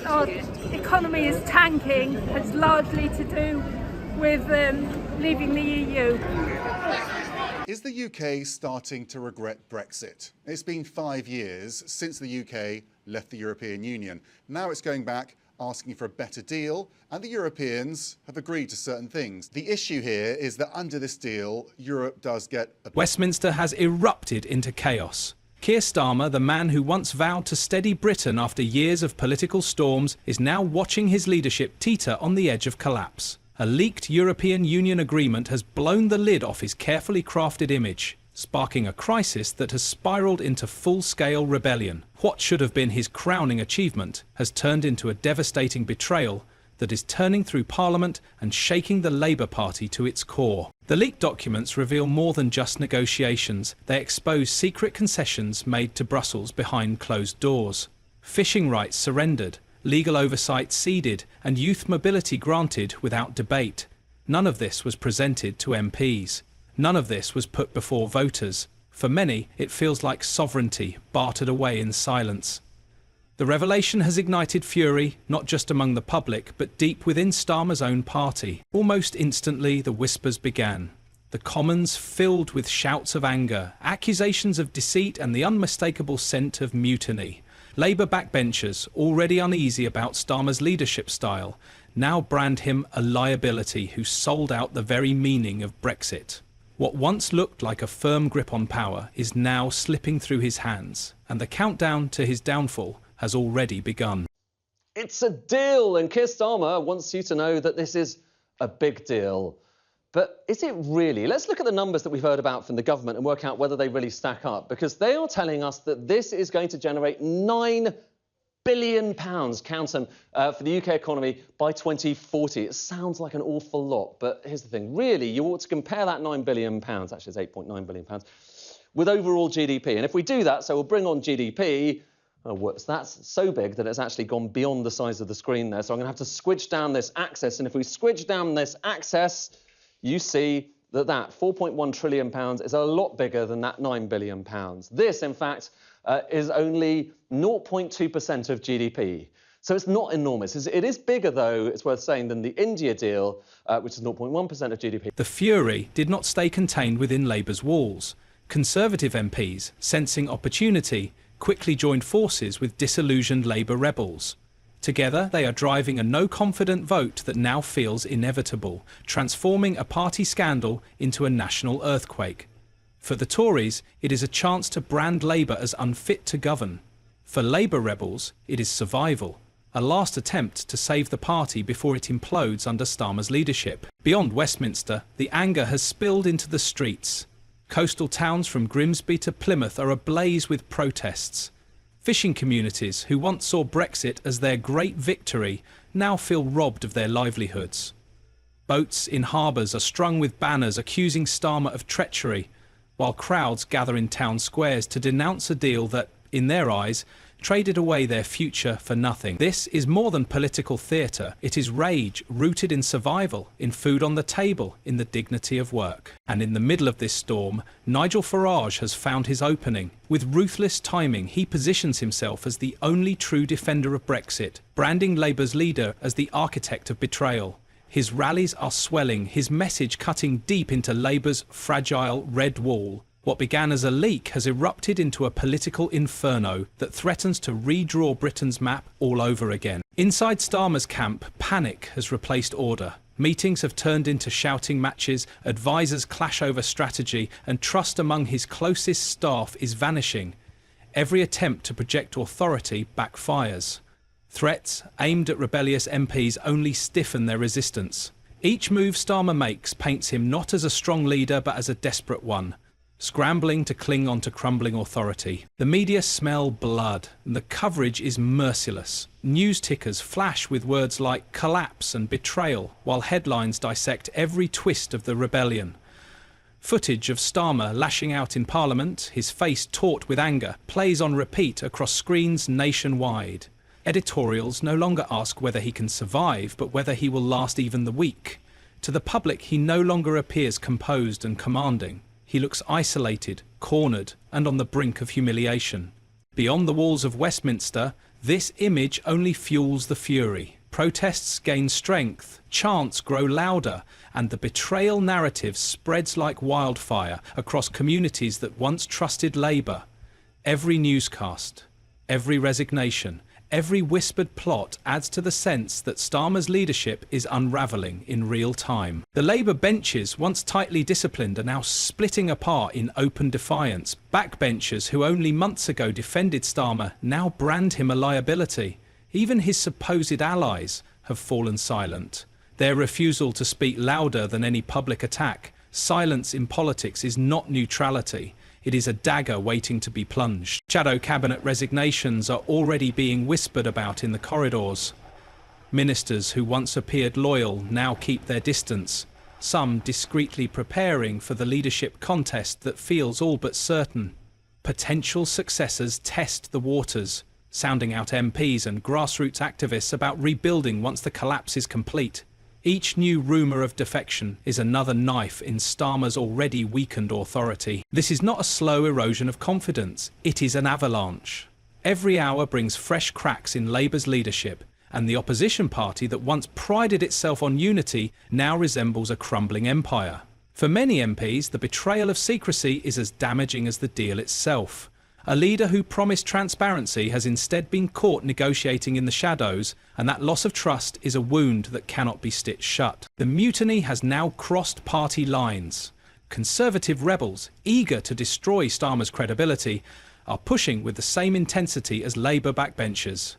our economy is tanking has largely to do with leaving the EU. Is the UK starting to regret Brexit? It's been 5 years since the UK left the European Union. Now it's going back, asking for a better deal, and the Europeans have agreed to certain things. The issue here is that under this deal, Europe does get Westminster has erupted into chaos. Keir Starmer, the man who once vowed to steady Britain after years of political storms, is now watching his leadership teeter on the edge of collapse. A leaked European Union agreement has blown the lid off his carefully crafted image, sparking a crisis that has spiralled into full-scale rebellion. What should have been his crowning achievement has turned into a devastating betrayal that is turning through Parliament and shaking the Labour Party to its core. The leaked documents reveal more than just negotiations. They expose secret concessions made to Brussels behind closed doors. Fishing rights surrendered, legal oversight ceded, and youth mobility granted without debate. None of this was presented to MPs. None of this was put before voters. For many, it feels like sovereignty bartered away in silence. The revelation has ignited fury, not just among the public, but deep within Starmer's own party. Almost instantly, the whispers began. The Commons filled with shouts of anger, accusations of deceit, and the unmistakable scent of mutiny. Labour backbenchers, already uneasy about Starmer's leadership style, now brand him a liability who sold out the very meaning of Brexit. What once looked like a firm grip on power is now slipping through his hands, and the countdown to his downfall has already begun. It's a deal, and Keir Starmer wants you to know that this is a big deal. But is it really? Let's look at the numbers that we've heard about from the government and work out whether they really stack up, because they are telling us that this is going to generate £9 billion, count them, for the UK economy by 2040. It sounds like an awful lot, but here's the thing. Really, you ought to compare that £9 billion, actually it's £8.9 billion, with overall GDP. And if we do that, so we'll bring on GDP, that's so big that it's actually gone beyond the size of the screen there. So I'm going to have to squidge down this axis. And if we squidge down this axis, you see that £4.1 trillion is a lot bigger than that £9 billion. This, in fact, is only 0.2% of GDP. So it's not enormous. It is bigger, though, it's worth saying, than the India deal, which is 0.1% of GDP. The fury did not stay contained within Labour's walls. Conservative MPs, sensing opportunity, quickly joined forces with disillusioned Labour rebels. Together, they are driving a no-confident vote that now feels inevitable, transforming a party scandal into a national earthquake. For the Tories, it is a chance to brand Labour as unfit to govern. For Labour rebels, it is survival, a last attempt to save the party before it implodes under Starmer's leadership. Beyond Westminster, the anger has spilled into the streets. Coastal towns from Grimsby to Plymouth are ablaze with protests. Fishing communities who once saw Brexit as their great victory now feel robbed of their livelihoods. Boats in harbours are strung with banners accusing Starmer of treachery, while crowds gather in town squares to denounce a deal that, in their eyes, traded away their future for nothing. This is more than political theatre. It is rage rooted in survival, in food on the table, in the dignity of work. And in the middle of this storm, Nigel Farage has found his opening. With ruthless timing, he positions himself as the only true defender of Brexit, branding Labour's leader as the architect of betrayal. His rallies are swelling, his message cutting deep into Labour's fragile red wall. What began as a leak has erupted into a political inferno that threatens to redraw Britain's map all over again. Inside Starmer's camp, panic has replaced order. Meetings have turned into shouting matches, advisors clash over strategy, and trust among his closest staff is vanishing. Every attempt to project authority backfires. Threats aimed at rebellious MPs only stiffen their resistance. Each move Starmer makes paints him not as a strong leader but as a desperate one, scrambling to cling on to crumbling authority. The media smell blood, and the coverage is merciless. News tickers flash with words like collapse and betrayal, while headlines dissect every twist of the rebellion. Footage of Starmer lashing out in Parliament, his face taut with anger, plays on repeat across screens nationwide. Editorials no longer ask whether he can survive, but whether he will last even the week. To the public, he no longer appears composed and commanding. He looks isolated, cornered, and on the brink of humiliation. Beyond the walls of Westminster, This image only fuels the fury. Protests gain strength, chants grow louder, and the betrayal narrative spreads like wildfire across communities that once trusted Labour. Every newscast, every resignation, every whispered plot adds to the sense that Starmer's leadership is unravelling in real time. The Labour benches, once tightly disciplined, are now splitting apart in open defiance. Backbenchers who only months ago defended Starmer now brand him a liability. Even his supposed allies have fallen silent. Their refusal to speak louder than any public attack. Silence in politics is not neutrality. It is a dagger waiting to be plunged. Shadow cabinet resignations are already being whispered about in the corridors. Ministers who once appeared loyal now keep their distance, some discreetly preparing for the leadership contest that feels all but certain. Potential successors test the waters, sounding out MPs and grassroots activists about rebuilding once the collapse is complete. Each new rumour of defection is another knife in Starmer's already weakened authority. This is not a slow erosion of confidence, it is an avalanche. Every hour brings fresh cracks in Labour's leadership, and the opposition party that once prided itself on unity now resembles a crumbling empire. For many MPs, the betrayal of secrecy is as damaging as the deal itself. A leader who promised transparency has instead been caught negotiating in the shadows, and that loss of trust is a wound that cannot be stitched shut. The mutiny has now crossed party lines. Conservative rebels, eager to destroy Starmer's credibility, are pushing with the same intensity as Labour backbenchers.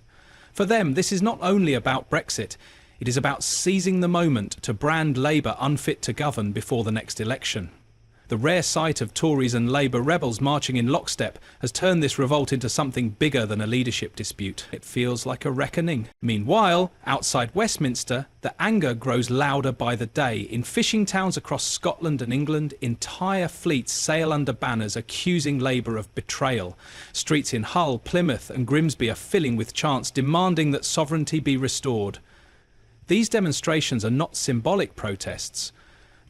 For them, this is not only about Brexit, it is about seizing the moment to brand Labour unfit to govern before the next election. The rare sight of Tories and Labour rebels marching in lockstep has turned this revolt into something bigger than a leadership dispute. It feels like a reckoning. Meanwhile, outside Westminster, the anger grows louder by the day. In fishing towns across Scotland and England, entire fleets sail under banners accusing Labour of betrayal. Streets in Hull, Plymouth and Grimsby are filling with chants demanding that sovereignty be restored. These demonstrations are not symbolic protests.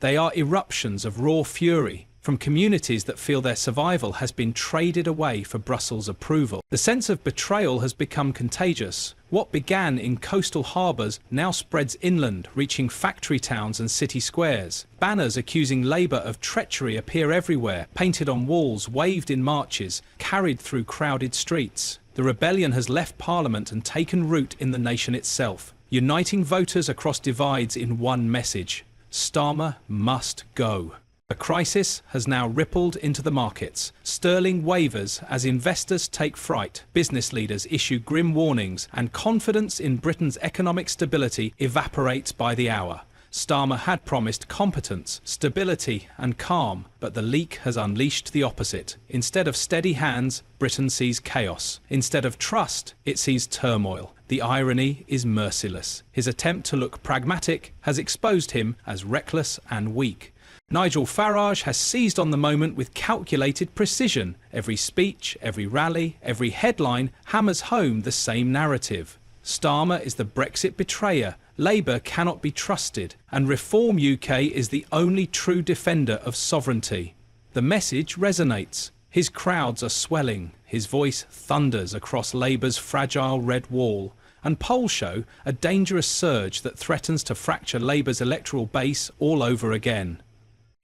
They are eruptions of raw fury from communities that feel their survival has been traded away for Brussels' approval. The sense of betrayal has become contagious. What began in coastal harbours now spreads inland, reaching factory towns and city squares. Banners accusing Labour of treachery appear everywhere, painted on walls, waved in marches, carried through crowded streets. The rebellion has left Parliament and taken root in the nation itself, uniting voters across divides in one message: Starmer must go. A crisis has now rippled into the markets. Sterling wavers as investors take fright, business leaders issue grim warnings, and confidence in Britain's economic stability evaporates by the hour. Starmer had promised competence, stability and calm, but the leak has unleashed the opposite. Instead of steady hands, Britain sees chaos. Instead of trust, it sees turmoil. The irony is merciless. His attempt to look pragmatic has exposed him as reckless and weak. Nigel Farage has seized on the moment with calculated precision. Every speech, every rally, every headline hammers home the same narrative. Starmer is the Brexit betrayer. Labour cannot be trusted, and Reform UK is the only true defender of sovereignty. The message resonates. His crowds are swelling. His voice thunders across Labour's fragile red wall. And polls show a dangerous surge that threatens to fracture Labour's electoral base all over again.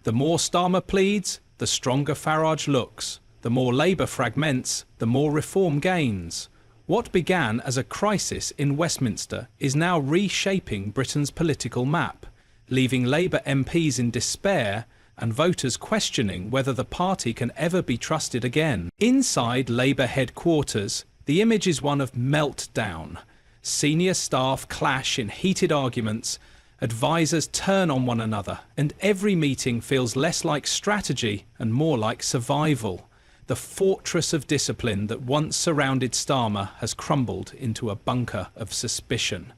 The more Starmer pleads, the stronger Farage looks. The more Labour fragments, the more Reform gains. What began as a crisis in Westminster is now reshaping Britain's political map, leaving Labour MPs in despair and voters questioning whether the party can ever be trusted again. Inside Labour headquarters, the image is one of meltdown. Senior staff clash in heated arguments, advisors turn on one another, and every meeting feels less like strategy and more like survival. The fortress of discipline that once surrounded Starmer has crumbled into a bunker of suspicion.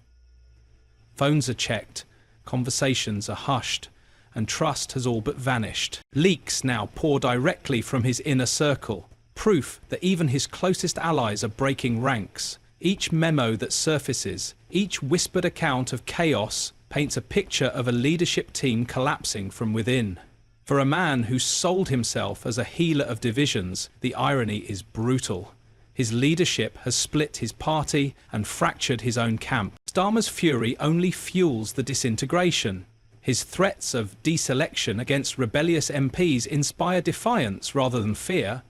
Phones are checked, conversations are hushed, and trust has all but vanished. Leaks now pour directly from his inner circle, proof that even his closest allies are breaking ranks. Each memo that surfaces, each whispered account of chaos, paints a picture of a leadership team collapsing from within. For a man who sold himself as a healer of divisions, the irony is brutal. His leadership has split his party and fractured his own camp. Starmer's fury only fuels the disintegration. His threats of deselection against rebellious MPs inspire defiance rather than fear.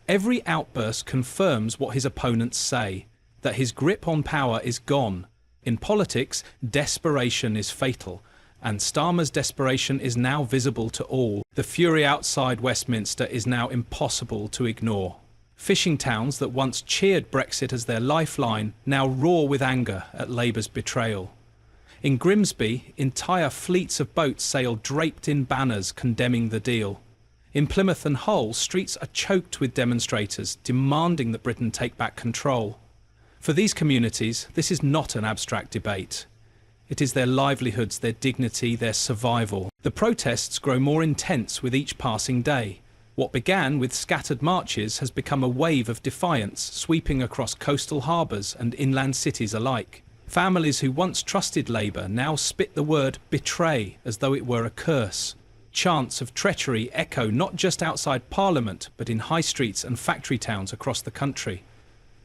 Every outburst confirms what his opponents say, that his grip on power is gone. In politics, desperation is fatal, and Starmer's desperation is now visible to all. The fury outside Westminster is now impossible to ignore. Fishing towns that once cheered Brexit as their lifeline now roar with anger at Labour's betrayal. In Grimsby, entire fleets of boats sail draped in banners condemning the deal. In Plymouth and Hull, streets are choked with demonstrators demanding that Britain take back control. For these communities, this is not an abstract debate. It is their livelihoods, their dignity, their survival. The protests grow more intense with each passing day. What began with scattered marches has become a wave of defiance sweeping across coastal harbours and inland cities alike. Families who once trusted Labour now spit the word betray as though it were a curse. Chants of treachery echo not just outside Parliament but in high streets and factory towns across the country.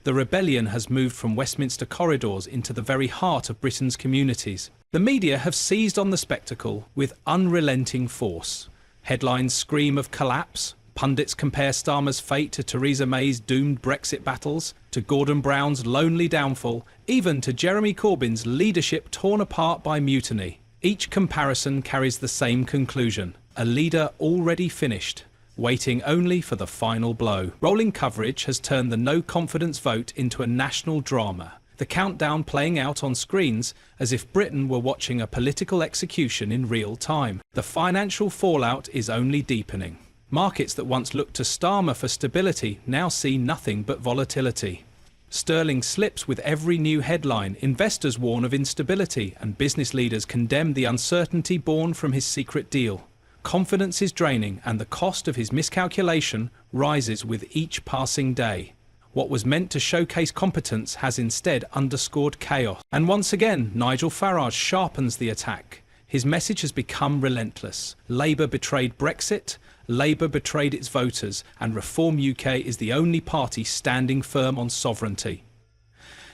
The rebellion has moved from Westminster corridors into the very heart of Britain's communities. The media have seized on the spectacle with unrelenting force. Headlines scream of collapse. Pundits compare Starmer's fate to Theresa May's doomed Brexit battles, to Gordon Brown's lonely downfall, even to Jeremy Corbyn's leadership torn apart by mutiny. Each comparison carries the same conclusion: a leader already finished, waiting only for the final blow. Rolling coverage has turned the no-confidence vote into a national drama, the countdown playing out on screens as if Britain were watching a political execution in real time. The financial fallout is only deepening. Markets that once looked to Starmer for stability now see nothing but volatility. Sterling slips with every new headline, investors warn of instability, and business leaders condemn the uncertainty born from his secret deal. Confidence is draining, and the cost of his miscalculation rises with each passing day. What was meant to showcase competence has instead underscored chaos. And once again, Nigel Farage sharpens the attack. His message has become relentless. Labour betrayed Brexit, Labour betrayed its voters, and Reform UK is the only party standing firm on sovereignty.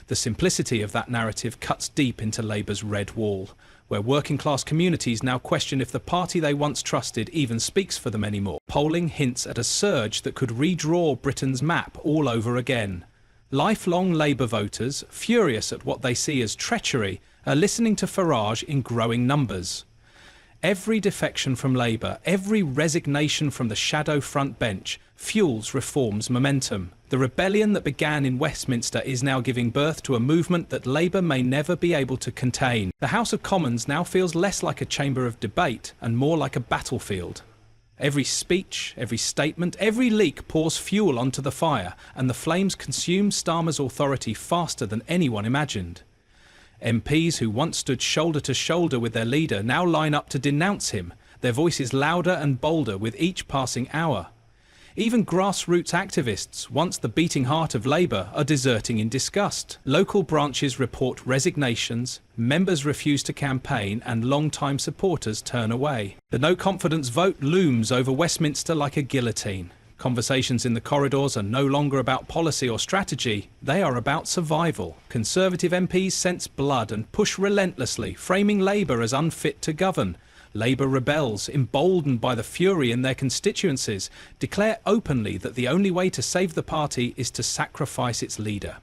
The simplicity of that narrative cuts deep into Labour's red wall, where working-class communities now question if the party they once trusted even speaks for them anymore. Polling hints at a surge that could redraw Britain's map all over again. Lifelong Labour voters, furious at what they see as treachery, are listening to Farage in growing numbers. Every defection from Labour, every resignation from the shadow front bench fuels Reform's momentum. The rebellion that began in Westminster is now giving birth to a movement that Labour may never be able to contain. The House of Commons now feels less like a chamber of debate and more like a battlefield. Every speech, every statement, every leak pours fuel onto the fire, and the flames consume Starmer's authority faster than anyone imagined. MPs who once stood shoulder to shoulder with their leader now line up to denounce him, their voices louder and bolder with each passing hour. Even grassroots activists, once the beating heart of Labour, are deserting in disgust. Local branches report resignations, members refuse to campaign, and long-time supporters turn away. The no-confidence vote looms over Westminster like a guillotine. Conversations in the corridors are no longer about policy or strategy, they are about survival. Conservative MPs sense blood and push relentlessly, framing Labour as unfit to govern. Labour rebels, emboldened by the fury in their constituencies, declare openly that the only way to save the party is to sacrifice its leader.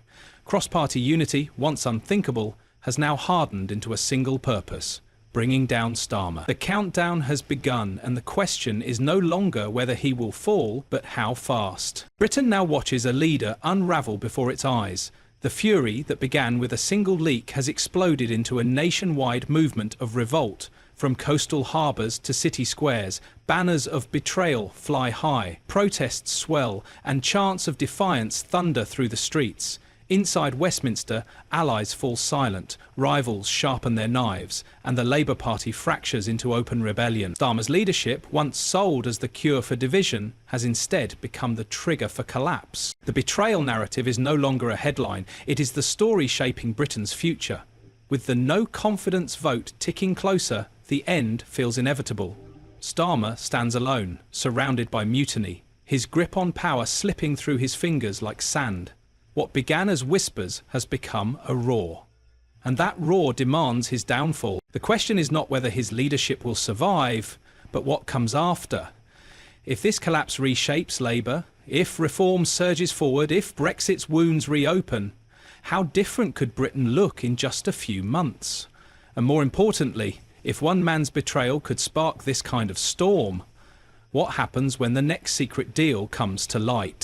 Cross-party unity, once unthinkable, has now hardened into a single purpose: bringing down Starmer. The countdown has begun, and the question is no longer whether he will fall, but how fast. Britain now watches a leader unravel before its eyes. The fury that began with a single leak has exploded into a nationwide movement of revolt. From coastal harbours to city squares, banners of betrayal fly high, protests swell, and chants of defiance thunder through the streets. Inside Westminster, allies fall silent, rivals sharpen their knives, and the Labour Party fractures into open rebellion. Starmer's leadership, once sold as the cure for division, has instead become the trigger for collapse. The betrayal narrative is no longer a headline, it is the story shaping Britain's future. With the no-confidence vote ticking closer, the end feels inevitable. Starmer stands alone, surrounded by mutiny, his grip on power slipping through his fingers like sand. What began as whispers has become a roar. And that roar demands his downfall. The question is not whether his leadership will survive, but what comes after. If this collapse reshapes Labour, if reform surges forward, if Brexit's wounds reopen, how different could Britain look in just a few months? And more importantly, if one man's betrayal could spark this kind of storm, what happens when the next secret deal comes to light?